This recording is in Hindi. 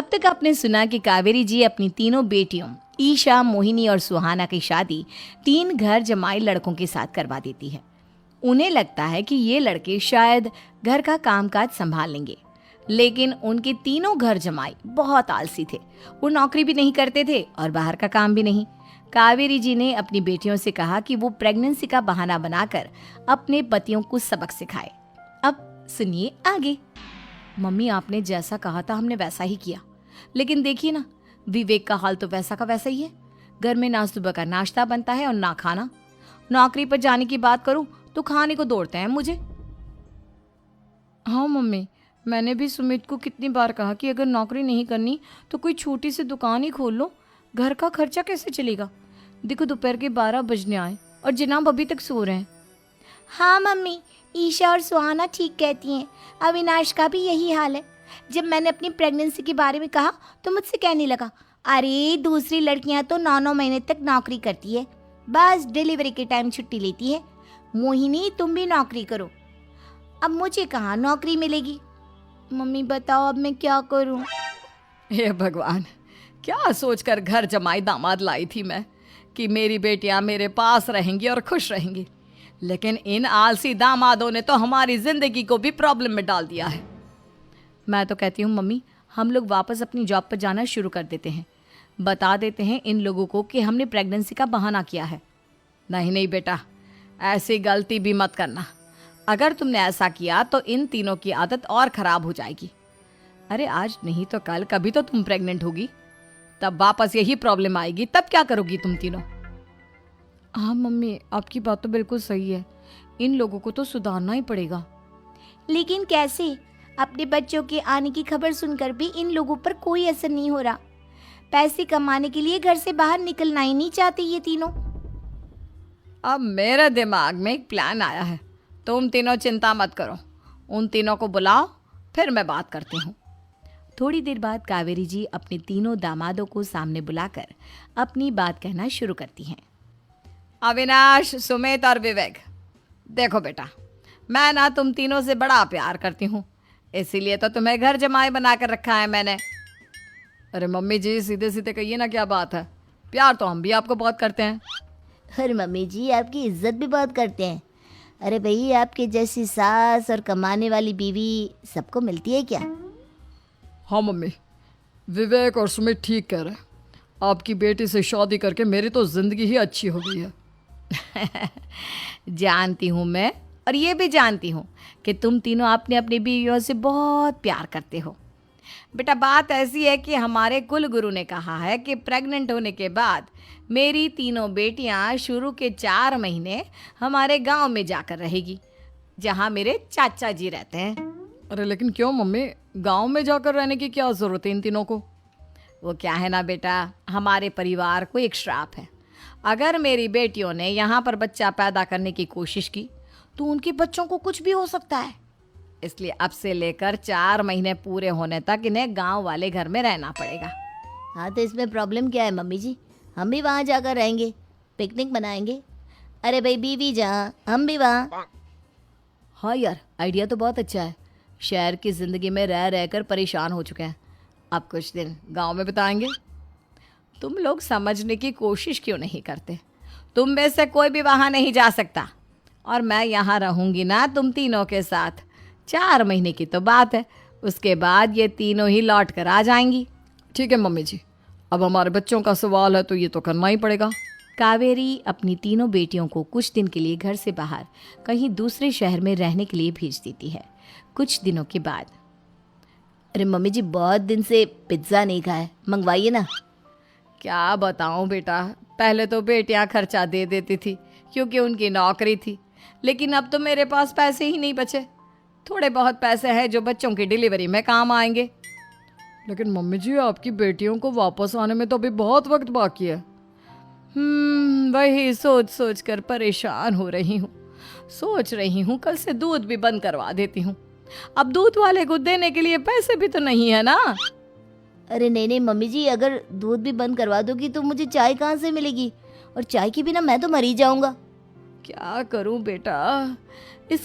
अब तक आपने सुना कि कावेरी जी अपनी तीनों बेटियों ईशा, मोहिनी और सुहाना की शादी 3 घर जमाई लड़कों के साथ करवा देती है। उन्हें लगता है कि ये लड़के शायद घर का कामकाज संभाल लेंगे, लेकिन उनके तीनों घर जमाई बहुत आलसी थे। वो नौकरी भी नहीं करते थे और बाहर का काम भी नहीं। कावेरी जी ने अपनी बेटियों से कहा कि वो प्रेगनेंसी का बहाना बनाकर अपने पतियों को सबक सिखाए। अब सुनिए आगे। मम्मी, आपने जैसा कहा था हमने वैसा ही किया, लेकिन देखिए ना, विवेक का हाल तो वैसा का वैसा ही है। घर में ना सुबह का नाश्ता बनता है और ना खाना। नौकरी पर जाने की बात करूं तो खाने को दौड़ते हैं मुझे। हाँ मम्मी, मैंने भी सुमित को कितनी बार कहा कि अगर नौकरी नहीं करनी तो कोई छोटी सी दुकान ही खोल लो। घर का खर्चा कैसे चलेगा? देखो दोपहर के 12 बजने आए और जनाब अभी तक सो रहे हैं। हाँ मम्मी, ईशा और सुहाना ठीक कहती हैं। अविनाश का भी यही हाल है। जब मैंने अपनी प्रेगनेंसी के बारे में कहा तो मुझसे कहने लगा, अरे दूसरी लड़कियां तो 9-9 महीने तक नौकरी करती है, बस डिलीवरी के टाइम छुट्टी लेती है। मोहिनी, तुम भी नौकरी करो। अब मुझे कहाँ नौकरी मिलेगी? मम्मी बताओ अब मैं क्या करूं? हे भगवान, क्या सोचकर घर जमाई दामाद लाई थी मैं कि मेरी बेटियां मेरे पास रहेंगी और खुश रहेंगी, लेकिन इन आलसी दामादों ने तो हमारी जिंदगी को भी प्रॉब्लम में डाल दिया है। मैं तो कहती हूँ मम्मी, हम लोग वापस अपनी जॉब पर जाना शुरू कर देते हैं। बता देते हैं इन लोगों को कि हमने प्रेगनेंसी का बहाना किया है। नहीं नहीं बेटा, ऐसी गलती भी मत करना। अगर तुमने ऐसा किया तो इन तीनों की आदत और ख़राब हो जाएगी। अरे आज नहीं तो कल कभी तो तुम प्रेग्नेंट होगी, तब वापस यही प्रॉब्लम आएगी। तब क्या करोगी तुम तीनों? हाँ मम्मी, आपकी बात तो बिल्कुल सही है। इन लोगों को तो सुधारना ही पड़ेगा। लेकिन कैसे? अपने बच्चों के आने की खबर सुनकर भी इन लोगों पर कोई असर नहीं हो रहा। पैसे कमाने के लिए घर से बाहर निकलना ही नहीं चाहते ये तीनों। अब मेरे दिमाग में एक प्लान आया है। तुम तीनों चिंता मत करो, उन तीनों को बुलाओ, फिर मैं बात करती हूँ। थोड़ी देर बाद कावेरी जी अपने तीनों दामादों को सामने बुलाकर अपनी बात कहना शुरू करती हैं। अविनाश, सुमित और विवेक, देखो बेटा, मैं ना तुम तीनों से बड़ा प्यार करती हूँ, इसीलिए तो तुम्हें घर जमाई बना कर रखा है मैंने। अरे मम्मी जी, सीधे सीधे कहिए ना, क्या बात है? प्यार तो हम भी आपको बहुत करते हैं। अरे मम्मी जी, आपकी इज्जत भी बहुत करते हैं। अरे भाई, आपके जैसी सास और कमाने वाली बीवी सबको मिलती है क्या? हाँ मम्मी, विवेक और सुमित ठीक कह रहे हैं। आपकी बेटी से शादी करके मेरी तो ज़िंदगी ही अच्छी हो गई है। जानती हूँ मैं, और ये भी जानती हूँ कि तुम तीनों अपने अपनी बीवियों से बहुत प्यार करते हो। बेटा, बात ऐसी है कि हमारे कुल गुरु ने कहा है कि प्रेग्नेंट होने के बाद मेरी तीनों बेटियां शुरू के 4 महीने हमारे गांव में जाकर रहेगी, जहां मेरे चाचा जी रहते हैं। अरे लेकिन क्यों मम्मी, गांव में जाकर रहने की क्या ज़रूरत है इन तीनों को? वो क्या है ना बेटा, हमारे परिवार को एक श्राप है। अगर मेरी बेटियों ने यहाँ पर बच्चा पैदा करने की कोशिश की तो उनके बच्चों को कुछ भी हो सकता है। इसलिए अब से लेकर 4 महीने पूरे होने तक इन्हें गांव वाले घर में रहना पड़ेगा। हाँ तो इसमें प्रॉब्लम क्या है मम्मी जी? हम भी वहाँ जाकर रहेंगे, पिकनिक मनाएंगे। अरे भाई, बीवी जहाँ हम भी वहाँ। हाँ यार, आइडिया तो बहुत अच्छा है। शहर की ज़िंदगी में रह रहकर परेशान हो चुके हैं, अब कुछ दिन गांव में बिताएंगे। तुम लोग समझने की कोशिश क्यों नहीं करते? तुम में से कोई भी वहाँ नहीं जा सकता, और मैं यहाँ रहूँगी ना तुम तीनों के साथ। 4 महीने की तो बात है, उसके बाद ये तीनों ही लौट कर आ जाएंगी। ठीक है मम्मी जी, अब हमारे बच्चों का सवाल है तो ये तो करना ही पड़ेगा। कावेरी अपनी तीनों बेटियों को कुछ दिन के लिए घर से बाहर कहीं दूसरे शहर में रहने के लिए भेज देती है। कुछ दिनों के बाद, अरे मम्मी जी, बहुत दिन से पिज्ज़ा नहीं खाया, मंगवाइए ना। क्या बताऊं बेटा, पहले तो बेटियां खर्चा दे देती थी क्योंकि उनकी नौकरी थी, लेकिन अब तो मेरे पास पैसे ही नहीं बचे। थोड़े बहुत पैसे हैं जो बच्चों की डिलीवरी में काम आएंगे। लेकिन मम्मी जी, आपकी बेटियों को वापस आने में तो अभी बहुत वक्त बाकी है। वही सोच सोच कर परेशान हो रही हूँ। सोच रही हूँ कल से दूध भी बंद करवा देती हूँ। अब दूध वाले को देने के लिए पैसे भी तो नहीं है ना। अरे नहीं नहीं मम्मी जी, अगर दूध भी बंद करवा दोगी तो मुझे चाय कहाँ से मिलेगी? और चाय के बिना मैं तो मर ही जाऊंगा। क्या करूं बेटा, इस